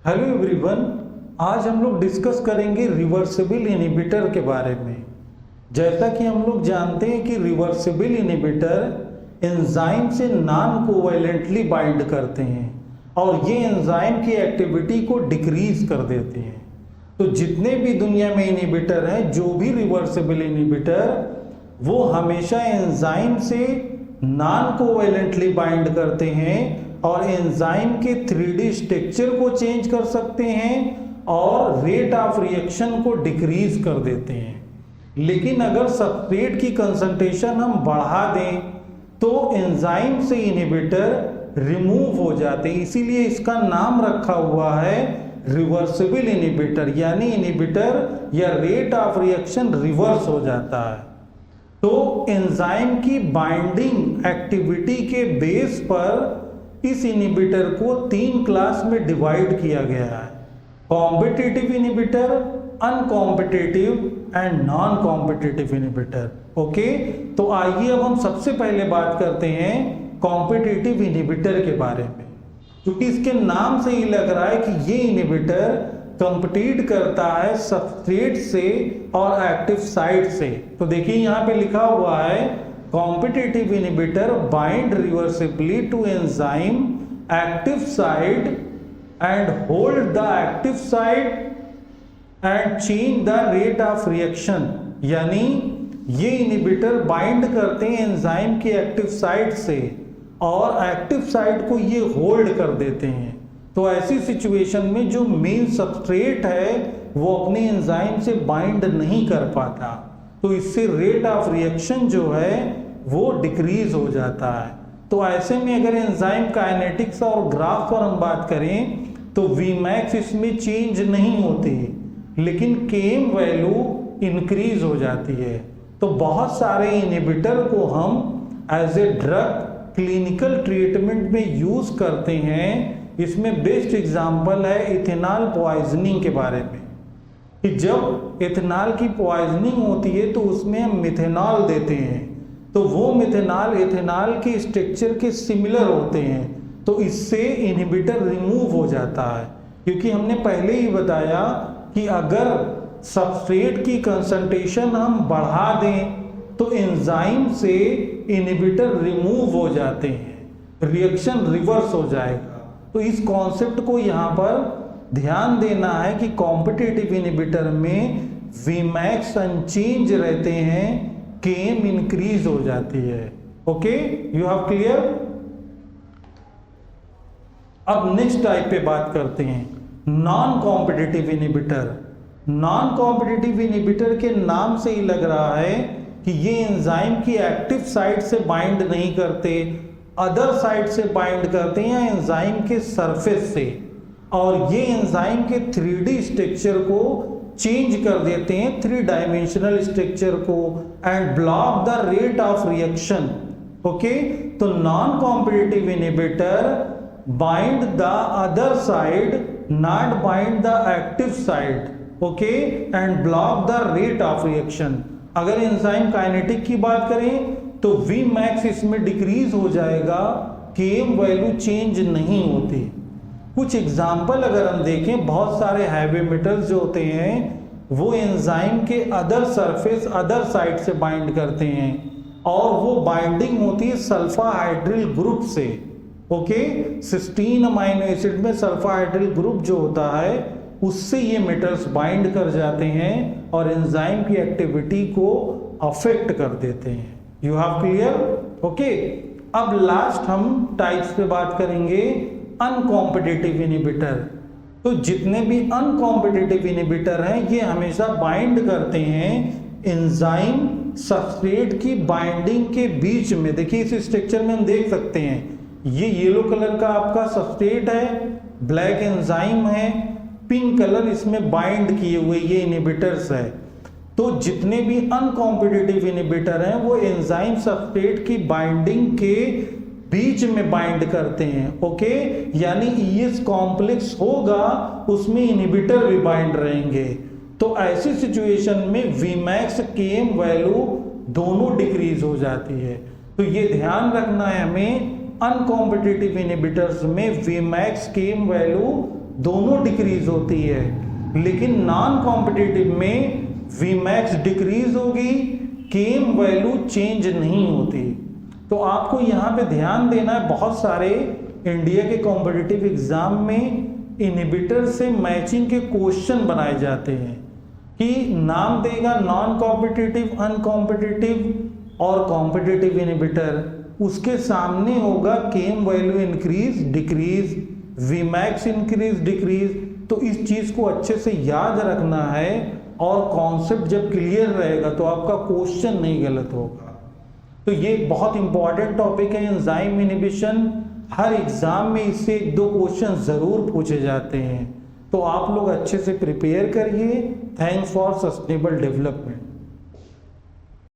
Hello everyone. आज हम लोग डिस्कस करेंगे रिवर्सिबल इनहिबिटर के बारे में। जैसा कि हम लोग जानते हैं कि रिवर्सिबल इनहिबिटर एंजाइम से नॉन कोवैलेंटली बाइंड करते हैं और ये एंजाइम की एक्टिविटी को डिक्रीज कर देते हैं। तो जितने भी दुनिया में इनहिबिटर हैं, जो भी रिवर्सिबल इनहिबिटर, वो हमेशा एंजाइम से नॉन कोवैलेंटली बाइंड करते हैं और एंजाइम के 3D स्ट्रक्चर को चेंज कर सकते हैं और रेट ऑफ रिएक्शन को डिक्रीज कर देते हैं। लेकिन अगर सब्सट्रेट की कंसंट्रेशन हम बढ़ा दें तो एंजाइम से इनहिबिटर रिमूव हो जाते हैं। इसीलिए इसका नाम रखा हुआ है रिवर्सिबल इनहिबिटर, यानी इनहिबिटर या रेट ऑफ रिएक्शन रिवर्स हो जाता है। तो एंजाइम की बाइंडिंग एक्टिविटी के बेस पर इस इनहिबिटर को 3 क्लास में डिवाइड किया गया है: competitive inhibitor, uncompetitive and non competitive inhibitor. Okay, तो आइए अब हम सबसे पहले बात करते हैं कॉम्पिटिटिव इनहिबिटर के बारे में, क्योंकि इसके नाम से ही लग रहा है कि ये इनहिबिटर कंपीट करता है सबस्ट्रेट से और एक्टिव साइट से। तो देखिए यहाँ पे लिखा हुआ है competitive inhibitor bind reversibly to enzyme active site and hold the active site and change the rate of reaction। यानी ये इनहिबिटर बाइंड करते हैं एंजाइम के एक्टिव साइट से और एक्टिव साइट को ये होल्ड कर देते हैं। तो ऐसी सिचुएशन में जो मेन सबस्ट्रेट है वो अपने एंजाइम से बाइंड नहीं कर पाता, तो इससे रेट ऑफ रिएक्शन जो है वो डिक्रीज हो जाता है। तो ऐसे में अगर एंजाइम काइनेटिक्स और ग्राफ पर हम बात करें तो Vmax इसमें चेंज नहीं होती, लेकिन Km वैल्यू इंक्रीज हो जाती है। तो बहुत सारे इनहिबिटर को हम as a drug clinical treatment में यूज करते हैं। इसमें बेस्ट एग्जांपल है इथेनॉल पॉइजनिंग के बारे में, कि जब इथेनॉल की पॉइजनिंग होती है तो उसमें हम मिथेनॉल देते हैं, तो वो मिथेनॉल इथेनॉल के स्ट्रक्चर के सिमिलर होते हैं, तो इससे इनहिबिटर रिमूव हो जाता है। क्योंकि हमने पहले ही बताया कि अगर सबस्ट्रेट की कंसंट्रेशन हम बढ़ा दें तो एंजाइम से इनहिबिटर रिमूव हो जाते हैं, रिएक्शन रिवर्स हो जाएगा। तो इस कॉन्सेप्ट को यहाँ पर ध्यान देना है कि कॉम्पिटिटिव इनहिबिटर में Vmax अनचेंज रहते हैं, Km इंक्रीज हो जाती है। Okay, you have clear. अब नेक्स्ट टाइप पे बात करते हैं non competitive inhibitor. Non competitive inhibitor के नाम से ही लग रहा है कि ये एंजाइम की एक्टिव साइट से बाइंड नहीं करते, अदर साइड से बाइंड करते हैं या एंजाइम के सरफेस से, और ये एंजाइम के 3D स्ट्रक्चर को चेंज कर देते हैं, 3 डायमेंशनल स्ट्रक्चर को, and block the rate of reaction. Okay, तो non competitive inhibitor bind the other side, not bind the active side, okay, and block the rate of reaction. अगर enzyme kinetic की बात करें तो Vmax इसमें decrease हो जाएगा, Km वैल्यू चेंज नहीं होती। कुछ एग्जाम्पल अगर हम देखें, बहुत सारे हैवी मेटल्स जो होते हैं वो एंजाइम के अदर सरफेस, अदर साइड से बाइंड करते हैं और वो बाइंडिंग होती है सल्फा हाइड्रिल ग्रुप से। ओके, सिस्टीन अमाइनो एसिड में सल्फा हाइड्रिल ग्रुप जो होता है उससे ये मेटल्स बाइंड कर जाते हैं और एंजाइम की एक्टिविटी को अफेक्ट कर देते हैं। You have clear. ओके, अब लास्ट हम टाइप्स पे बात करेंगे अनकॉम्पिटिटिव इनहिबिटर। तो जितने भी अनकॉम्पिटिटिव इनहिबिटर हैं ये हमेशा बाइंड करते हैं एंजाइम सबस्ट्रेट की बाइंडिंग के बीच में। देखिए इस स्ट्रक्चर में हम देख सकते हैं, ये येलो कलर का आपका सबस्ट्रेट है, ब्लैक एंजाइम है, पिंक कलर इसमें बाइंड किए हुए ये इनहिबिटर्स है। तो जितने भी अनकॉम्पिटिटिव इनहिबिटर हैं वो एंजाइम सबस्ट्रेट की बाइंडिंग के बीच में बाइंड करते हैं। ओके, यानी ES कॉम्प्लेक्स होगा उसमें इनहिबिटर भी बाइंड रहेंगे। तो ऐसी सिचुएशन में Vmax Km वैल्यू दोनों डिक्रीज हो जाती है। तो ये ध्यान रखना है हमें अनकॉम्पिटिटिव इनहिबिटर्स में Vmax केम वैल्यू दोनों डिक्रीज होती है, लेकिन नॉन कॉम्पिटिटिव में Vmax डिक्रीज होगी, केम वैल्यू चेंज नहीं होती। तो आपको यहाँ पे ध्यान देना है, बहुत सारे इंडिया के कॉम्पिटिटिव एग्जाम में इनहिबिटर से मैचिंग के क्वेश्चन बनाए जाते हैं कि नाम देगा नॉन कॉम्पिटिटिव, अनकॉम्पिटिटिव और कॉम्पिटिटिव इनहिबिटर, उसके सामने होगा Km value increase decrease, Vmax increase decrease. तो इस चीज को अच्छे से याद रखना है और कॉन्सेप्ट जब क्लियर रहेगा तो आपका क्वेश्चन नहीं गलत होगा। तो ये बहुत इंपॉर्टेंट टॉपिक है एंजाइम इनहिबिशन, हर एग्जाम में इससे 1-2 क्वेश्चन जरूर पूछे जाते हैं। तो आप लोग अच्छे से प्रिपेयर करिए। Thanks for sustainable development.